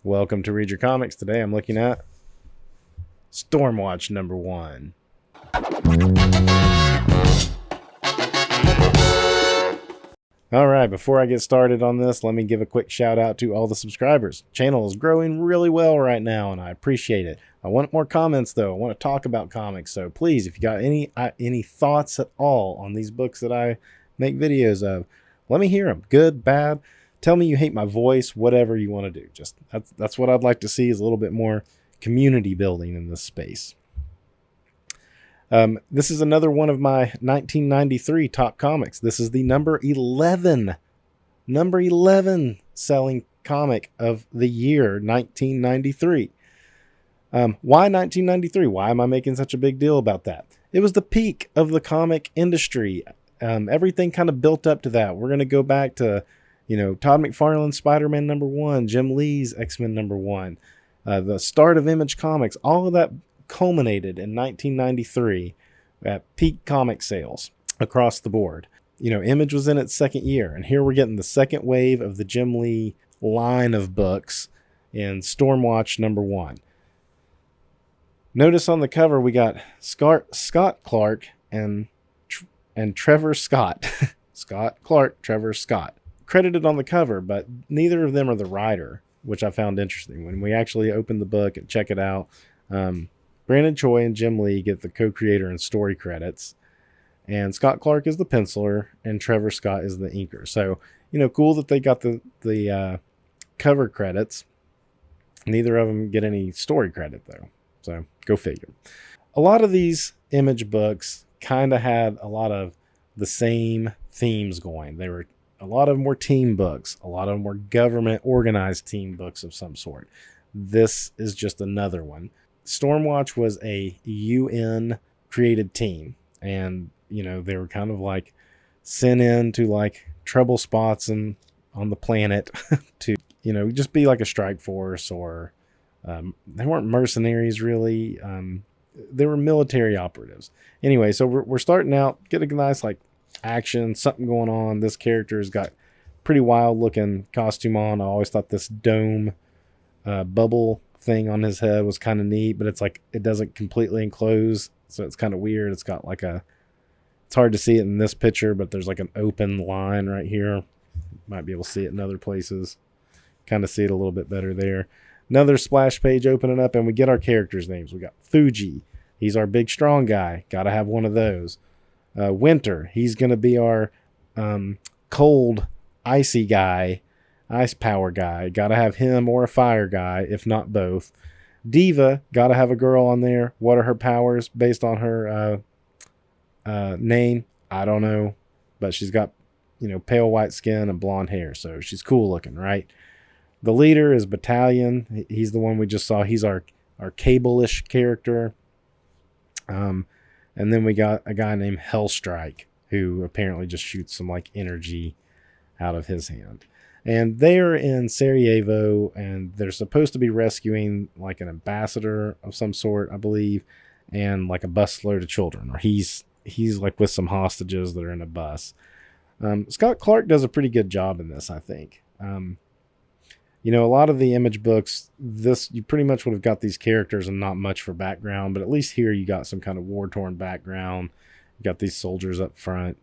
Welcome to Read Your Comics. Today I'm looking at Stormwatch #1. Alright, before I get started on this, let me give a quick shout out to all the subscribers. The channel is growing really well right now and I appreciate it. I want more comments though. I want to talk about comics, so please, if you got any thoughts at all on these books that I make videos of, let me hear them. Good, bad. Tell me you hate my voice, whatever you want to do. Just that's what I'd like to see, is a little bit more community building in this space. This is another one of my 1993 top comics. This is the number 11 selling comic of the year 1993. Why 1993? Why am I making such a big deal about that? It was the peak of the comic industry. Everything kind of built up to that. We're going to go back to Todd McFarlane's Spider-Man #1, Jim Lee's X-Men #1, the start of Image Comics. All of that culminated in 1993 at peak comic sales across the board. Image was in its second year, and here we're getting the second wave of the Jim Lee line of books in Stormwatch #1. Notice on the cover we got Scott Clark and Trevor Scott. Scott Clark, Trevor Scott. Credited on the cover, but neither of them are the writer, which I found interesting. When we actually open the book and check it out, Brandon Choi and Jim Lee get the co-creator and story credits, and Scott Clark is the penciler and Trevor Scott is the inker. So cool that they got the cover credits. Neither of them get any story credit though, so go figure. A lot of these Image books kind of had a lot of the same themes going. A lot of them were team books. A lot of them were government organized team books of some sort. This is just another one. Stormwatch was a UN created team, and they were kind of like sent in to like trouble spots on the planet to just be like a strike force, or they weren't mercenaries really. They were military operatives. Anyway, so we're starting out, getting a nice like action, something going on. This character's got pretty wild looking costume on. I always thought this dome bubble thing on his head was kind of neat, but it's like it doesn't completely enclose, so it's kind of weird. It's got like it's hard to see it in this picture, but there's like an open line right here. Might be able to see it in other places. Kind of see it a little bit better there. Another splash page opening up, and we get our characters' names. We got Fuji. He's our big strong guy. Gotta have one of those. Winter. He's gonna be our cold, icy guy. Ice power guy. Gotta have him, or a fire guy, if not both. Diva. Gotta have a girl on there. What are her powers based on her name? I don't know. But she's got, pale white skin and blonde hair. So she's cool looking, right? The leader is Battalion. He's the one we just saw. He's our Cable-ish character. And then we got a guy named Hellstrike, who apparently just shoots some like energy out of his hand. And they're in Sarajevo, and they're supposed to be rescuing like an ambassador of some sort, I believe, and like a busload of children. Or he's like with some hostages that are in a bus. Scott Clark does a pretty good job in this, I think. A lot of the Image books, you pretty much would have got these characters and not much for background, but at least here you got some kind of war-torn background. You got these soldiers up front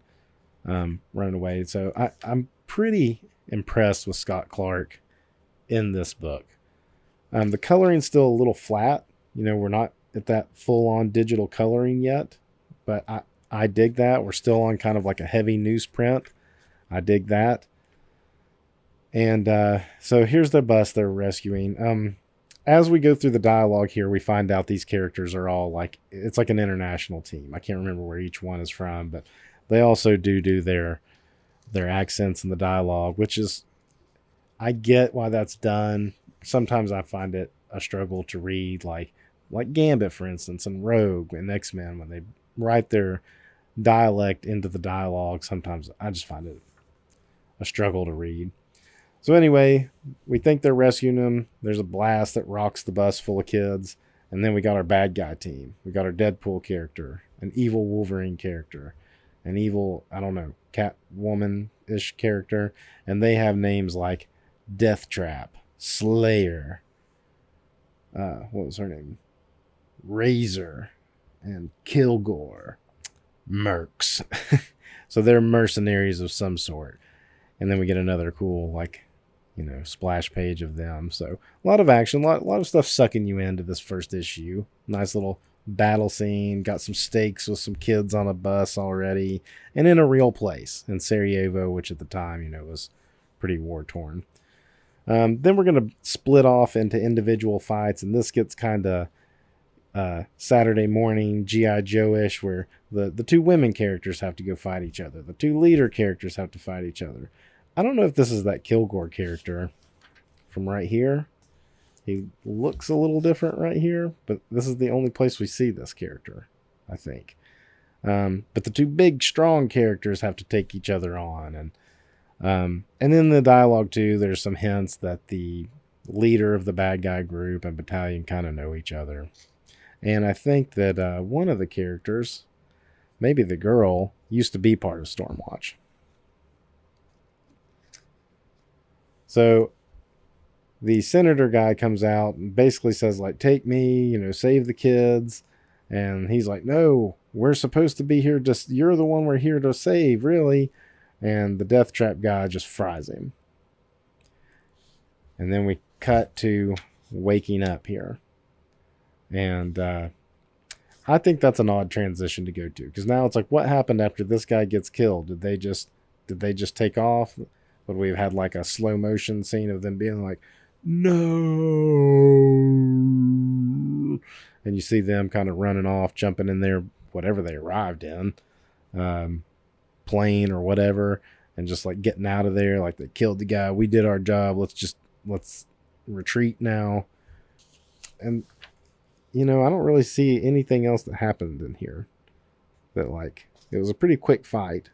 running away. So I'm pretty impressed with Scott Clark in this book. The coloring's still a little flat. We're not at that full-on digital coloring yet, but I dig that. We're still on kind of like a heavy newsprint. I dig that. And so here's the bus they're rescuing. As we go through the dialogue here, we find out these characters are all like, it's like an international team. I can't remember where each one is from, but they also do their accents in the dialogue, which is, I get why that's done. Sometimes I find it a struggle to read, like Gambit, for instance, and Rogue and X-Men, when they write their dialect into the dialogue. Sometimes I just find it a struggle to read. So anyway, we think they're rescuing him. There's a blast that rocks the bus full of kids. And then we got our bad guy team. We got our Deadpool character, an evil Wolverine character, an evil, Catwoman-ish character. And they have names like Death Trap, Slayer, what was her name? Razor and Kilgore. Mercs. So they're mercenaries of some sort. And then we get another cool, like, splash page of them. So a lot of action, a lot of stuff sucking you into this first issue. Nice little battle scene. Got some stakes with some kids on a bus already. And in a real place in Sarajevo, which at the time, was pretty war-torn. Then we're going to split off into individual fights. And this gets kind of Saturday morning G.I. Joe-ish, where the two women characters have to go fight each other. The two leader characters have to fight each other. I don't know if this is that Kilgore character from right here. He looks a little different right here, but this is the only place we see this character, I think. But the two big, strong characters have to take each other on. And in the dialogue, too, there's some hints that the leader of the bad guy group and battalion kind of know each other. And I think that one of the characters, maybe the girl, used to be part of Stormwatch. So the senator guy comes out and basically says, like, take me, save the kids. And he's like, no, we're supposed to be here. You're the one we're here to save, really. And the death trap guy just fries him. And then we cut to waking up here. And I think that's an odd transition to go to, because now it's like, what happened after this guy gets killed? Did they just take off? Would we have had like a slow motion scene of them being like, no? And you see them kind of running off, jumping in there, whatever they arrived in, plane or whatever, and just like getting out of there. Like, they killed the guy. We did our job. Let's retreat now. And, I don't really see anything else that happened in here. That, like, it was a pretty quick fight.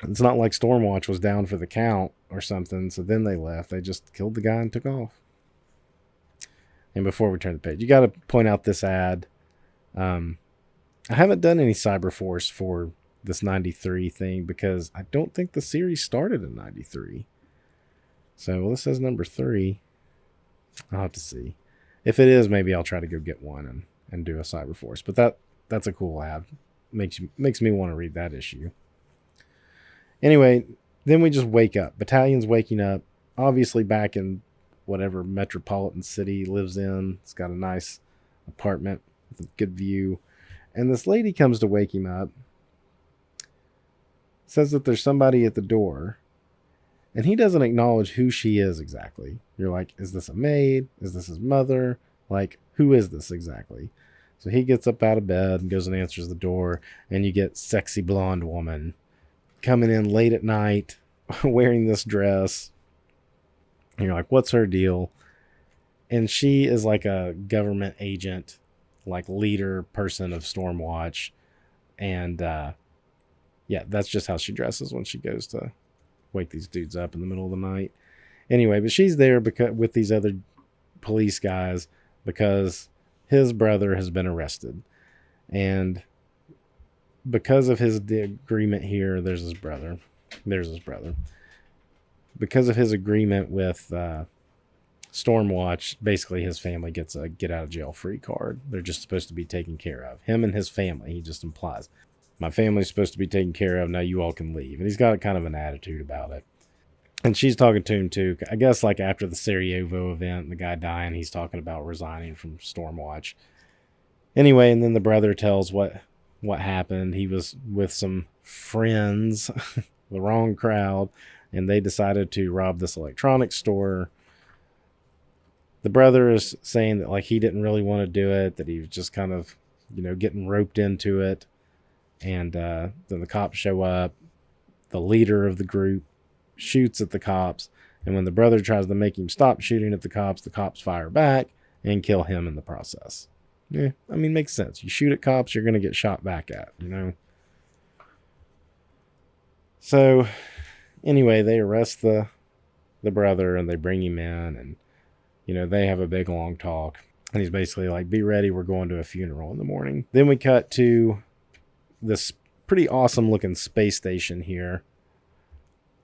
It's not like Stormwatch was down for the count or something, so then they left. They just killed the guy and took off. And before we turn the page, you got to point out this ad. I haven't done any Cyberforce for this 93 thing because I don't think the series started in 93. So, well, this says number 3. I'll have to see. If it is, maybe I'll try to go get one and do a Cyberforce. But that's a cool ad. Makes me want to read that issue. Anyway, then we just wake up. Battalion's waking up, obviously back in whatever metropolitan city he lives in. It's got a nice apartment with a good view. And this lady comes to wake him up, says that there's somebody at the door, and he doesn't acknowledge who she is exactly. You're like, is this a maid? Is this his mother? Like, who is this exactly? So he gets up out of bed and goes and answers the door, and you get sexy blonde woman coming in late at night wearing this dress. And you're like, what's her deal? And she is like a government agent, like leader person of Stormwatch. And yeah, that's just how she dresses when she goes to wake these dudes up in the middle of the night. Anyway, but she's there with these other police guys because his brother has been arrested. And because of his agreement here, there's his brother. Because of his agreement with Stormwatch, basically his family gets a get out of jail free card. They're just supposed to be taken care of. Him and his family, he just implies. My family's supposed to be taken care of. Now you all can leave. And he's got kind of an attitude about it. And she's talking to him too. I guess like after the Sarajevo event, the guy dying, he's talking about resigning from Stormwatch. Anyway, and then the brother tells what happened. He was with some friends, the wrong crowd, and they decided to rob this electronics store. The brother is saying that like he didn't really want to do it, that he was just kind of, getting roped into it. And then the cops show up. The leader of the group shoots at the cops. And when the brother tries to make him stop shooting at the cops fire back and kill him in the process. Yeah, I mean, makes sense. You shoot at cops, you're going to get shot back at, So, anyway, they arrest the brother and they bring him in and, they have a big long talk. And he's basically like, be ready, we're going to a funeral in the morning. Then we cut to this pretty awesome looking space station here.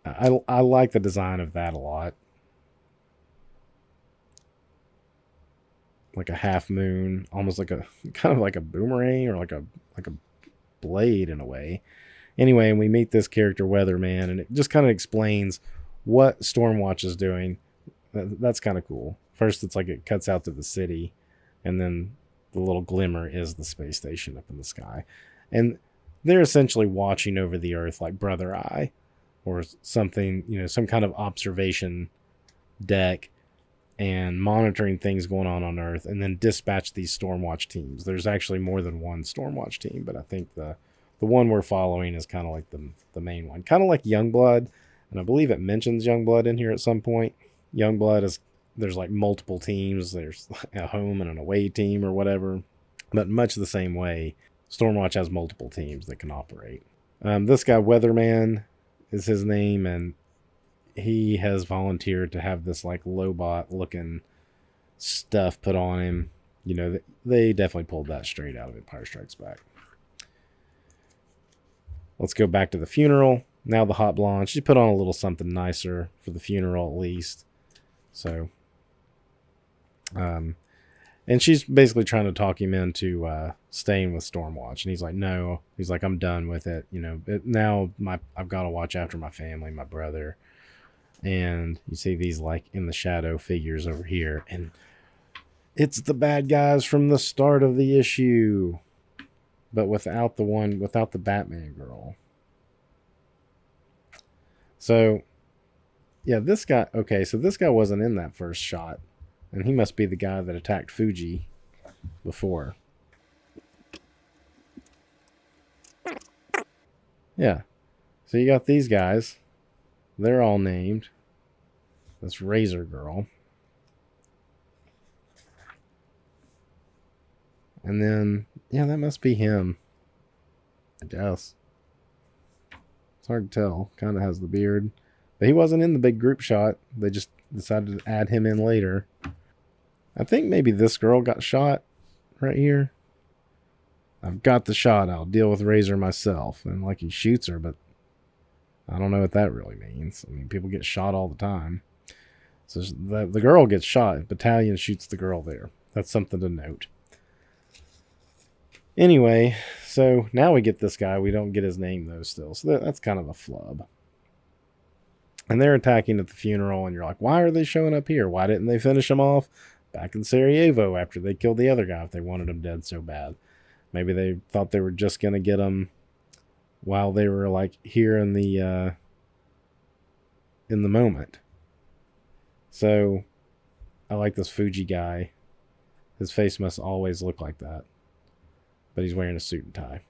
I like the design of that a lot. like a half moon, almost like a kind of like a boomerang or like a blade in a way. Anyway, and we meet this character Weatherman, and it just kind of explains what Stormwatch is doing. That's kind of cool. First, it's like it cuts out to the city, and then the little glimmer is the space station up in the sky. And they're essentially watching over the Earth like Brother Eye or something, some kind of observation deck, and monitoring things going on Earth, and then dispatch these Stormwatch teams. There's actually more than one Stormwatch team, but I think the one we're following is kind of like the main one. Kind of like Youngblood, and I believe it mentions Youngblood in here at some point. Youngblood is, there's like multiple teams. There's a home and an away team or whatever. But much the same way, Stormwatch has multiple teams that can operate. This guy, Weatherman, is his name, and he has volunteered to have this like Lobot looking stuff put on him. They definitely pulled that straight out of Empire Strikes Back. Let's go back to the funeral. Now the hot blonde. She put on a little something nicer for the funeral at least. So, and she's basically trying to talk him into staying with Stormwatch, and he's like, no. He's like, I'm done with it. Now I've got to watch after my family, my brother. And you see these like in the shadow figures over here, and it's the bad guys from the start of the issue, but without the Batman girl. So yeah, this guy, okay, so this guy wasn't in that first shot, and he must be the guy that attacked Fuji before. Yeah. So you got these guys. They're all named. This Razor Girl. And then, yeah, that must be him. I guess. It's hard to tell. Kind of has the beard. But he wasn't in the big group shot. They just decided to add him in later. I think maybe this girl got shot right here. I've got the shot. I'll deal with Razor myself. And like he shoots her, but I don't know what that really means. I mean, people get shot all the time. So the girl gets shot. Battalion shoots the girl there. That's something to note. Anyway, so now we get this guy. We don't get his name, though, still. So that's kind of a flub. And they're attacking at the funeral, and you're like, why are they showing up here? Why didn't they finish him off back in Sarajevo after they killed the other guy if they wanted him dead so bad? Maybe they thought they were just going to get him while they were like here in the moment. So I like this Fuji guy. His face must always look like that, but he's wearing a suit and tie.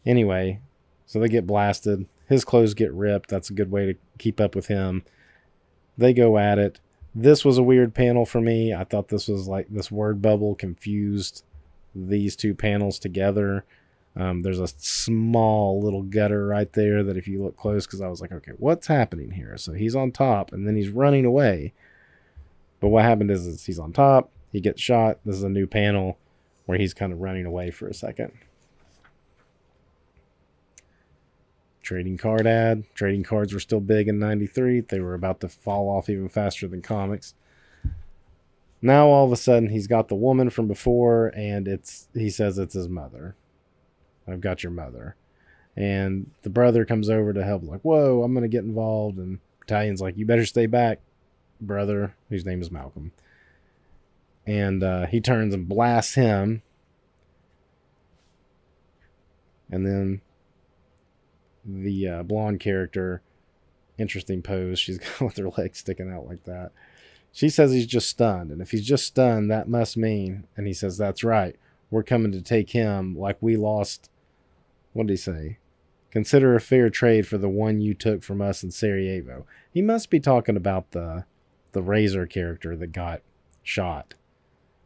Anyway, so they get blasted. His clothes get ripped. That's a good way to keep up with him. They go at it. This was a weird panel for me. I thought this was like this word bubble confused these two panels together. There's a small little gutter right there that if you look close, because I was like, okay, what's happening here? So he's on top, and then he's running away. But what happened is he's on top, he gets shot. This is a new panel where he's kind of running away for a second. Trading card ad. Trading cards were still big in 93. They were about to fall off even faster than comics. Now all of a sudden he's got the woman from before, and he says it's his mother. I've got your mother. And the brother comes over to help, like, whoa, I'm going to get involved. And Battalion's like, you better stay back, brother, whose name is Malcolm. And he turns and blasts him. And then the blonde character, interesting pose. She's got with her legs sticking out like that. She says he's just stunned. And if he's just stunned, that must mean, and he says, that's right, we're coming to take him like we lost, what did he say? Consider a fair trade for the one you took from us in Sarajevo. He must be talking about the Razor character that got shot.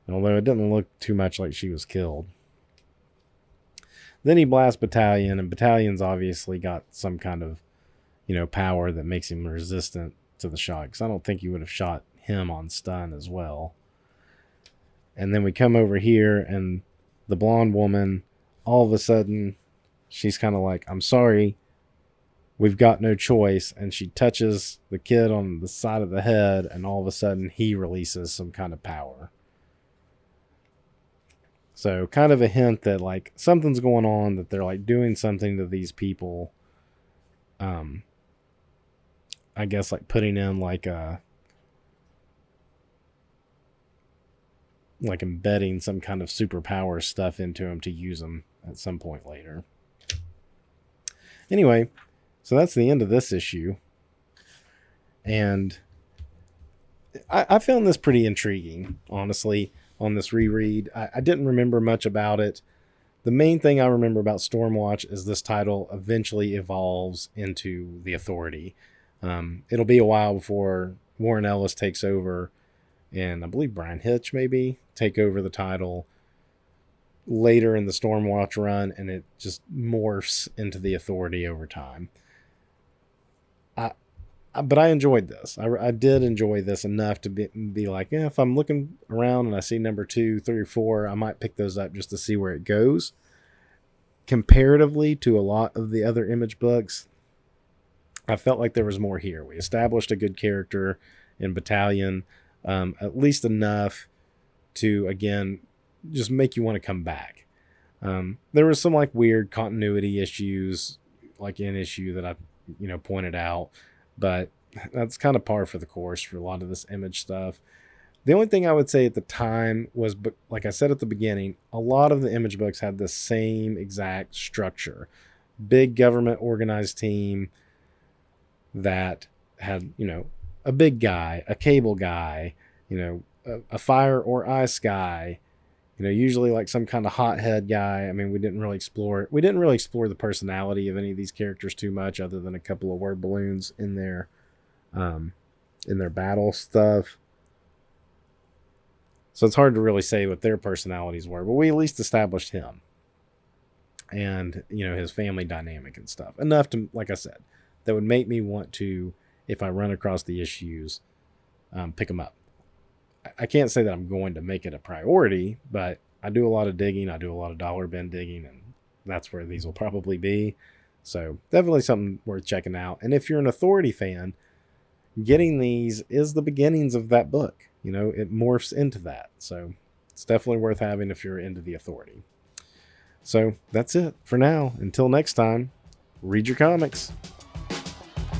Although it didn't look too much like she was killed. Then he blasts Battalion, and Battalion's obviously got some kind of, power that makes him resistant to the shot. Because I don't think you would have shot him on stun as well. And then we come over here, and the blonde woman, all of a sudden, she's kind of like, I'm sorry, we've got no choice. And she touches the kid on the side of the head, and all of a sudden he releases some kind of power. So kind of a hint that like something's going on, that they're like doing something to these people. I guess like putting in like embedding some kind of superpower stuff into them to use them at some point later. Anyway, so that's the end of this issue. And I found this pretty intriguing, honestly, on this reread. I didn't remember much about it. The main thing I remember about Stormwatch is this title eventually evolves into the Authority. It'll be a while before Warren Ellis takes over, and I believe Brian Hitch maybe take over the title later in the Stormwatch run, and it just morphs into the Authority over time. But I enjoyed this. I did enjoy this enough to be like, yeah, if I'm looking around and I see number 2, 3, or 4, I might pick those up just to see where it goes. Comparatively to a lot of the other Image books, I felt like there was more here. We established a good character in Battalion, at least enough to, again, just make you want to come back. There was some like weird continuity issues, like in issue that I, pointed out. But that's kind of par for the course for a lot of this Image stuff. The only thing I would say at the time was, like I said at the beginning, a lot of the Image books had the same exact structure. Big government organized team that had, a big guy, a cable guy, a fire or ice guy, usually like some kind of hothead guy. I mean, we didn't really explore the personality of any of these characters too much, other than a couple of word balloons in their battle stuff. So it's hard to really say what their personalities were, but we at least established him and, his family dynamic and stuff. Enough to, like I said, that would make me want to, if I run across the issues, pick them up. I can't say that I'm going to make it a priority, but I do a lot of digging. I do a lot of dollar bin digging, and that's where these will probably be. So definitely something worth checking out. And if you're an Authority fan, getting these is the beginnings of that book. It morphs into that. So it's definitely worth having if you're into the Authority. So that's it for now. Until next time, read your comics.